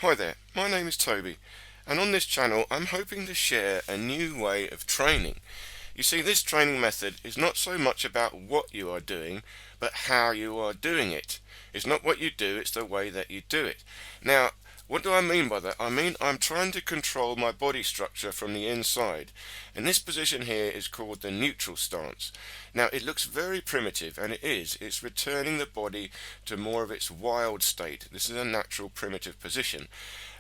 Hi there, my name is Toby, and on this channel I'm hoping to share a new way of training. You see, this training method is not so much about what you are doing, but how you are doing it. It's not what you do, it's the way that you do it. Now, what do I mean by that? I mean I'm trying to control my body structure from the inside, and this position here is called the neutral stance. Now, it looks very primitive, and it is. It's returning the body to more of its wild state. This is a natural primitive position,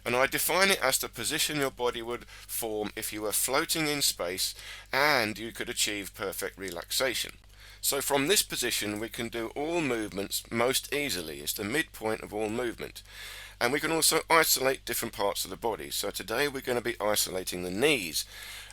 and I define it as the position your body would form if you were floating in space and you could achieve perfect relaxation. So from this position we can do all movements most easily. It's the midpoint of all movement. And we can also isolate different parts of the body. So today we're going to be isolating the knees.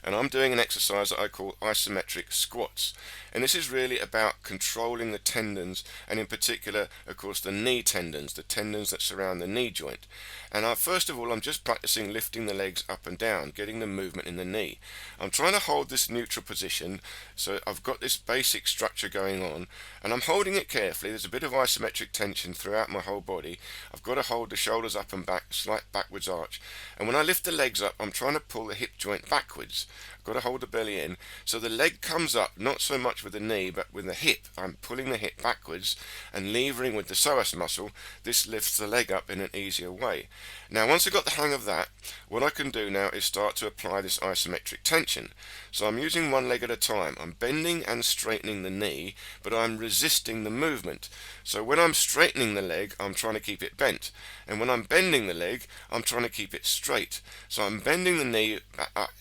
And I'm doing an exercise that I call isometric squats. And this is really about controlling the tendons, and in particular, of course, the knee tendons, the tendons that surround the knee joint. And first of all, I'm just practicing lifting the legs up and down, getting the movement in the knee. I'm trying to hold this neutral position, so I've got this basic structure going on, and I'm holding it carefully. There's a bit of isometric tension throughout my whole body. I've got to hold the shoulders up and back, slight backwards arch. And when I lift the legs up, I'm trying to pull the hip joint backwards. I've got to hold the belly in, so the leg comes up, not so much with the knee, but with the hip. I'm pulling the hip backwards and levering with the psoas muscle. This lifts the leg up in an easier way. Now, once I've got the hang of that, what I can do now is start to apply this isometric tension. So I'm using one leg at a time. I'm bending and straightening the knee, but I'm resisting the movement. So when I'm straightening the leg, I'm trying to keep it bent. And when I'm bending the leg, I'm trying to keep it straight. So I'm bending the knee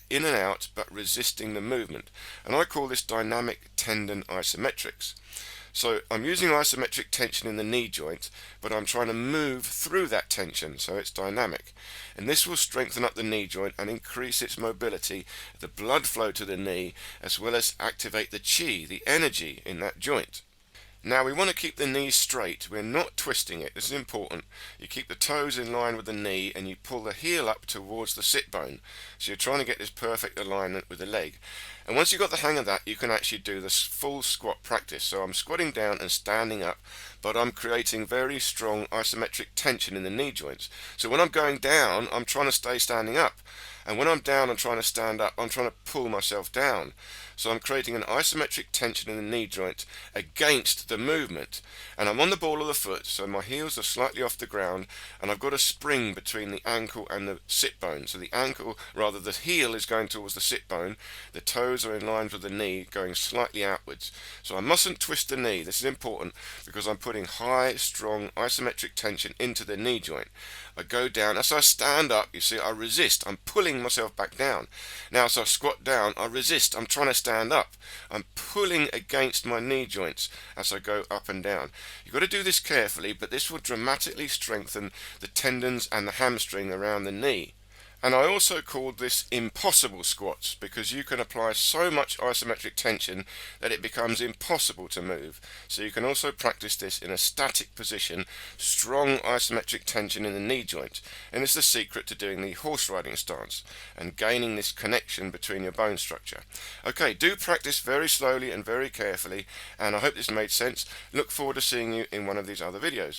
in and out, but resisting the movement. And I call this dynamic tendon isometrics. So I'm using isometric tension in the knee joint, but I'm trying to move through that tension, so it's dynamic. And this will strengthen up the knee joint and increase its mobility, the blood flow to the knee, as well as activate the chi, the energy in that joint. Now, we want to keep the knee straight. We're not twisting it. This is important. You keep the toes in line with the knee and you pull the heel up towards the sit bone. So you're trying to get this perfect alignment with the leg. And once you've got the hang of that, you can actually do this full squat practice. So I'm squatting down and standing up, but I'm creating very strong isometric tension in the knee joints. So when I'm going down, I'm trying to stay standing up. And when I'm down and trying to stand up, I'm trying to pull myself down. So I'm creating an isometric tension in the knee joint against the movement. And I'm on the ball of the foot, so my heels are slightly off the ground, and I've got a spring between the ankle and the sit bone. So the heel is going towards the sit bone, the toes are in line with the knee, going slightly outwards. So I mustn't twist the knee. This is important because I'm putting high, strong isometric tension into the knee joint. I go down. As I stand up, you see, I resist. I'm pulling myself back down. Now, as I squat down, I resist. I'm trying to stand up. I'm pulling against my knee joints as I go up and down. You've got to do this carefully, but this will dramatically strengthen the tendons and the hamstring around the knee. And I also called this impossible squats because you can apply so much isometric tension that it becomes impossible to move. So you can also practice this in a static position, strong isometric tension in the knee joint. And it's the secret to doing the horse riding stance and gaining this connection between your bone structure. Okay, do practice very slowly and very carefully, and I hope this made sense. Look forward to seeing you in one of these other videos.